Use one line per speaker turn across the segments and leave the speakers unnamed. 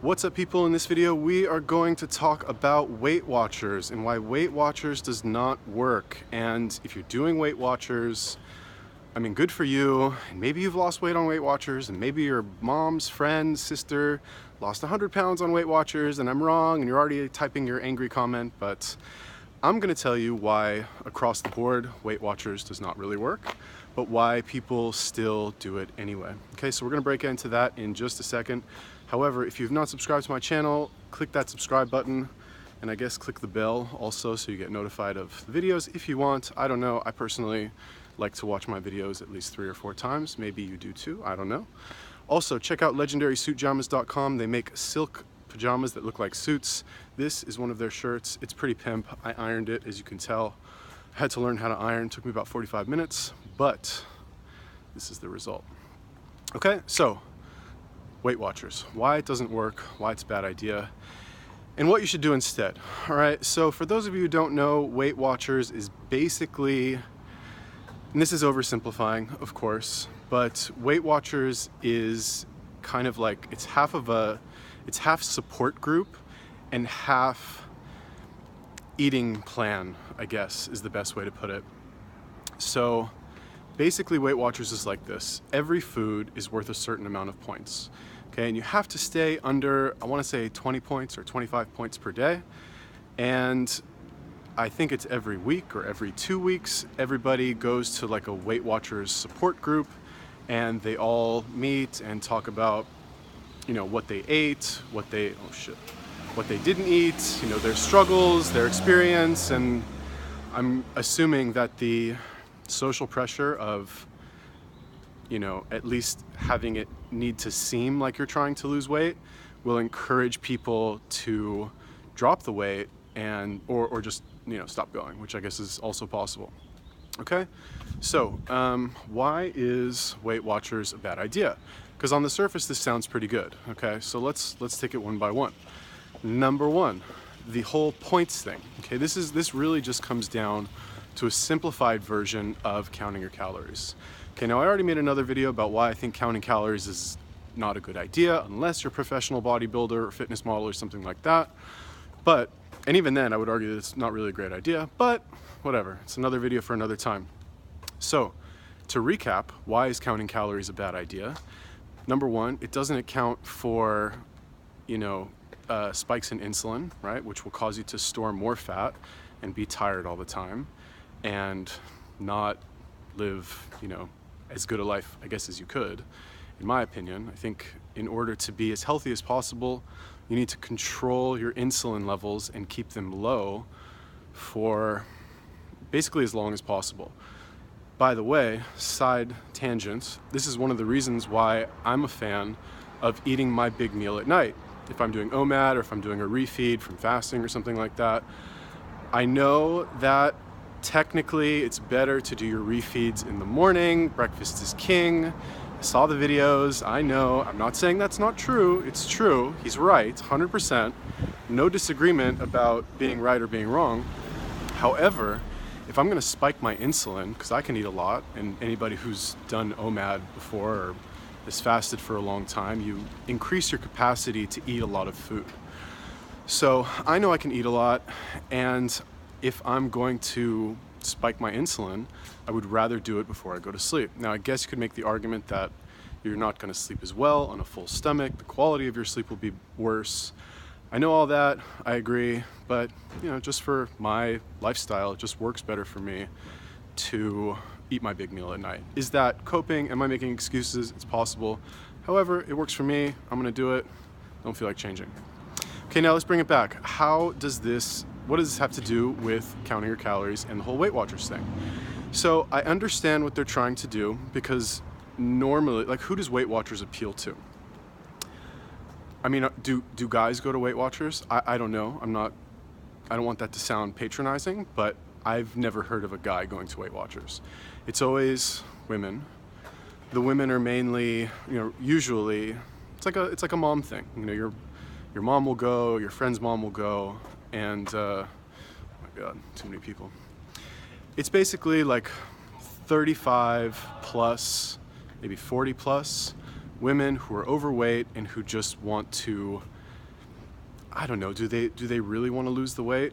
What's up, people? In this video we are going to talk about Weight Watchers and why Weight Watchers does not work. And if you're doing Weight Watchers, I mean, good for you. And maybe you've lost weight on Weight Watchers, and maybe your mom's friend, sister lost 100 pounds on Weight Watchers, and I'm wrong, and you're already typing your angry comment. But I'm going to tell you why across the board Weight Watchers does not really work, but why people still do it anyway. Okay, so we're going to break into that in just a second. However, if you've not subscribed to my channel, click that subscribe button, and I guess click the bell also so you get notified of the videos if you want. I don't know, I personally like to watch my videos at least 3 or 4 times. Maybe you do too, I don't know. Also, check out legendarysuitjamas.com. They make silk pajamas that look like suits. This is one of their shirts. It's pretty pimp. I ironed it, as you can tell. I had to learn how to iron. It took me about 45 minutes, but this is the result. Okay, so Weight Watchers, why it doesn't work, why it's a bad idea, and what you should do instead. All right, so for those of you who don't know, Weight Watchers is basically, and this is oversimplifying, of course, but Weight Watchers is kind of like, it's half support group and half eating plan, I guess, is the best way to put it. So basically Weight Watchers is like this. Every food is worth a certain amount of points. Okay, and you have to stay under, I want to say 20 points or 25 points per day. And I think it's every week or every 2 weeks, everybody goes to like a Weight Watchers support group, and they all meet and talk about, you know, what they ate, what they didn't eat, you know, their struggles, their experience. And I'm assuming that the social pressure of, you know, at least having it need to seem like you're trying to lose weight will encourage people to drop the weight and or just, you know, stop going, which I guess is also possible. Okay, so why is Weight Watchers a bad idea? Because on the surface this sounds pretty good. Okay, so let's take it one by one. Number one, the whole points thing. Okay, this really just comes down to a simplified version of counting your calories. Okay, now I already made another video about why I think counting calories is not a good idea unless you're a professional bodybuilder or fitness model or something like that. But, and even then I would argue that it's not really a great idea, but whatever, it's another video for another time. So, to recap, why is counting calories a bad idea? Number one, it doesn't account for, you know, spikes in insulin, right, which will cause you to store more fat and be tired all the time and not live, you know, as good a life, I guess, as you could. In my opinion, I think in order to be as healthy as possible, you need to control your insulin levels and keep them low for basically as long as possible. By the way, side tangent, this is one of the reasons why I'm a fan of eating my big meal at night. If I'm doing OMAD or if I'm doing a refeed from fasting or something like that, I know that technically it's better to do your refeeds in the morning. Breakfast is king. I saw the videos. I know. I'm not saying that's not true. It's true. He's right, 100%. No disagreement about being right or being wrong. However, if I'm going to spike my insulin, because I can eat a lot, and anybody who's done OMAD before or has fasted for a long time, you increase your capacity to eat a lot of food. So I know I can eat a lot, and if I'm going to spike my insulin, I would rather do it before I go to sleep. Now, I guess you could make the argument that you're not going to sleep as well on a full stomach. The quality of your sleep will be worse. I know all that, I agree, but, you know, just for my lifestyle, it just works better for me to eat my big meal at night. Is that coping? Am I making excuses? It's possible. However, it works for me. I'm gonna do it. Don't feel like changing. Okay, now let's bring it back. What does this have to do with counting your calories and the whole Weight Watchers thing? So I understand what they're trying to do, because normally, like, who does Weight Watchers appeal to? I mean, do guys go to Weight Watchers? I don't know. I don't want that to sound patronizing, but I've never heard of a guy going to Weight Watchers. It's always women. The women are mainly, you know, usually it's like a mom thing. You know, your mom will go, your friend's mom will go, and oh my God, too many people. It's basically like 35 plus, maybe 40 plus women who are overweight and who just want to I don't know, do they really want to lose the weight?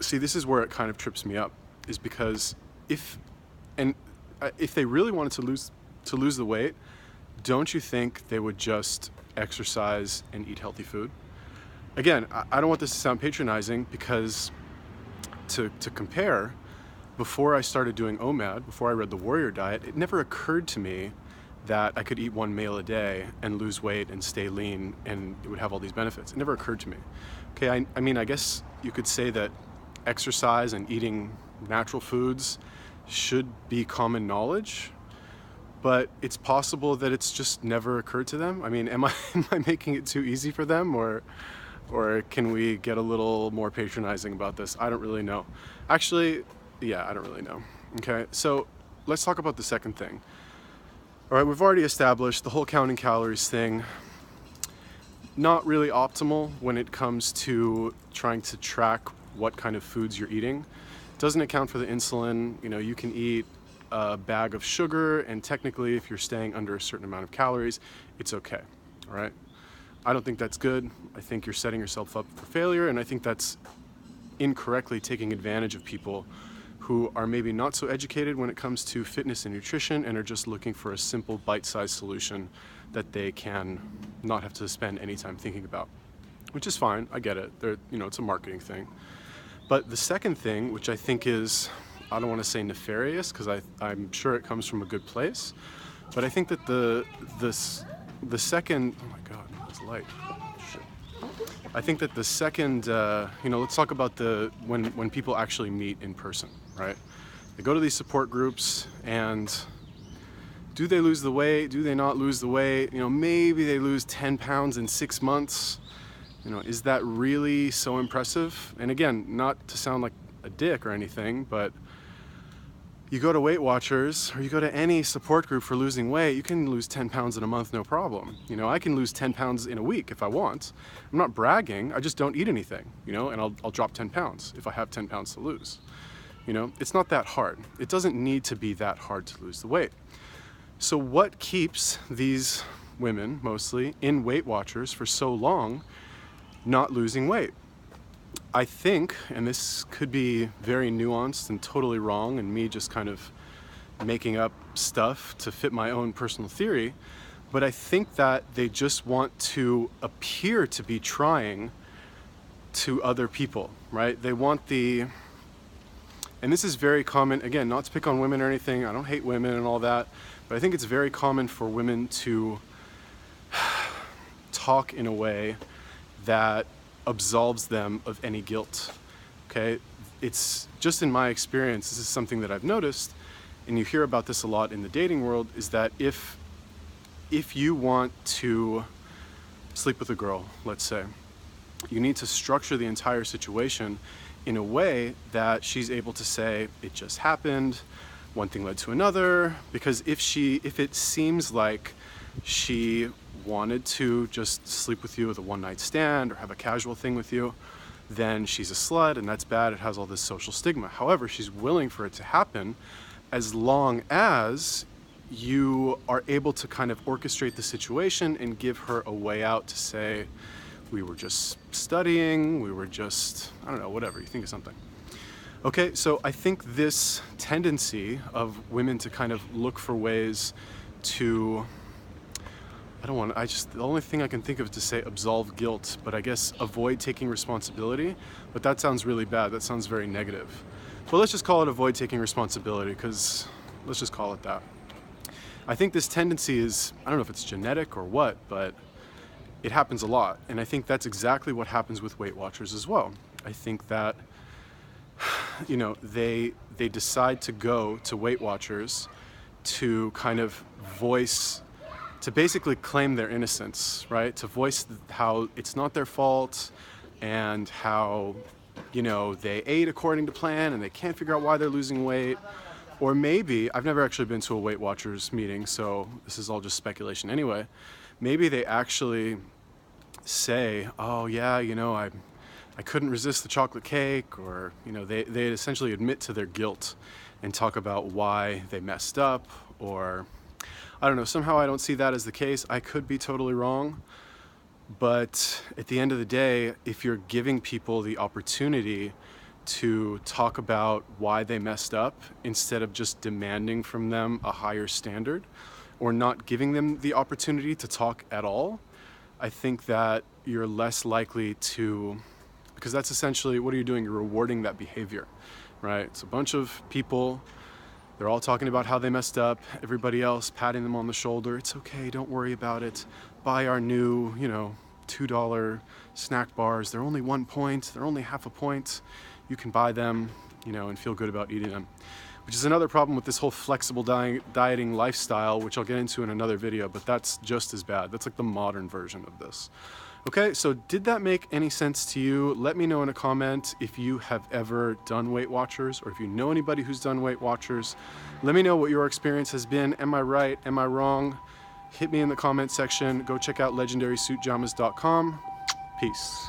See, this is where it kind of trips me up, is because if they really wanted to lose the weight, don't you think they would just exercise and eat healthy food? Again, I don't want this to sound patronizing, because to compare, before I started doing OMAD, before I read the Warrior Diet, it never occurred to me that I could eat one meal a day and lose weight and stay lean and it would have all these benefits. It never occurred to me. Okay, I mean, I guess you could say that exercise and eating natural foods should be common knowledge, but it's possible that it's just never occurred to them. I mean, am I making it too easy for them, or can we get a little more patronizing about this? I don't really know. Actually, yeah, I don't really know. Okay, so let's talk about the second thing. All right, we've already established the whole counting calories thing, not really optimal when it comes to trying to track what kind of foods you're eating. It doesn't account for the insulin. You know, you can eat a bag of sugar, and technically if you're staying under a certain amount of calories, it's okay, all right? I don't think that's good. I think you're setting yourself up for failure, and I think that's incorrectly taking advantage of people who are maybe not so educated when it comes to fitness and nutrition and are just looking for a simple bite-sized solution that they can not have to spend any time thinking about, which is fine. I get it. It's a marketing thing. But the second thing, which I think is, I don't want to say nefarious, because I'm sure it comes from a good place, but I think that the second, oh my God, it's light. Shit. I think that the second, let's talk about when people actually meet in person, right? They go to these support groups, and do they lose the weight? Do they not lose the weight? Maybe they lose 10 pounds in 6 months. Is that really so impressive? And again, not to sound like a dick or anything, but you go to Weight Watchers or you go to any support group for losing weight, you can lose 10 pounds in a month, no problem. I can lose 10 pounds in a week if I want. I'm not bragging, I just don't eat anything, and I'll drop 10 pounds if I have 10 pounds to lose. It's not that hard. It doesn't need to be that hard to lose the weight. So what keeps these women, mostly, in Weight Watchers for so long not losing weight? I think, and this could be very nuanced and totally wrong, and me just kind of making up stuff to fit my own personal theory, but I think that they just want to appear to be trying to other people, right? They want and this is very common, again, not to pick on women or anything, I don't hate women and all that, but I think it's very common for women to talk in a way that absolves them of any guilt, okay? It's just, in my experience, this is something that I've noticed, and you hear about this a lot in the dating world, is that if you want to sleep with a girl, let's say, you need to structure the entire situation in a way that she's able to say, it just happened, one thing led to another, because if it seems like she wanted to just sleep with you with a one-night stand or have a casual thing with you, then she's a slut, and that's bad. It has all this social stigma. However, she's willing for it to happen as long as you are able to kind of orchestrate the situation and give her a way out to say, we were just studying, we were just, I don't know, whatever, you think of something. Okay, so I think this tendency of women to kind of look for ways to, the only thing I can think of is to say absolve guilt, but I guess avoid taking responsibility, but that sounds really bad, that sounds very negative. But let's just call it avoid taking responsibility, because let's just call it that. I think this tendency is, I don't know if it's genetic or what, but it happens a lot, and I think that's exactly what happens with Weight Watchers as well. I think that, they decide to go to Weight Watchers to kind of to basically claim their innocence, right? To voice how it's not their fault, and how, they ate according to plan and they can't figure out why they're losing weight. Or maybe, I've never actually been to a Weight Watchers meeting, so this is all just speculation anyway. Maybe they actually say, oh yeah, I couldn't resist the chocolate cake, or, they essentially admit to their guilt and talk about why they messed up, or I don't know, somehow I don't see that as the case. I could be totally wrong, But at the end of the day, if you're giving people the opportunity to talk about why they messed up instead of just demanding from them a higher standard, or not giving them the opportunity to talk at all, I think that you're less likely to, because that's essentially, what are you doing? You're rewarding that behavior, right? It's a bunch of people, they're all talking about how they messed up, everybody else patting them on the shoulder. It's okay, don't worry about it. Buy our new, $2 snack bars. They're only 1 point, they're only half a point. You can buy them, and feel good about eating them. Which is another problem with this whole flexible dieting lifestyle, which I'll get into in another video, but that's just as bad. That's like the modern version of this. Okay, so did that make any sense to you? Let me know in a comment if you have ever done Weight Watchers, or if you know anybody who's done Weight Watchers. Let me know what your experience has been. Am I right? Am I wrong? Hit me in the comment section. Go check out legendarysuitjamas.com. Peace.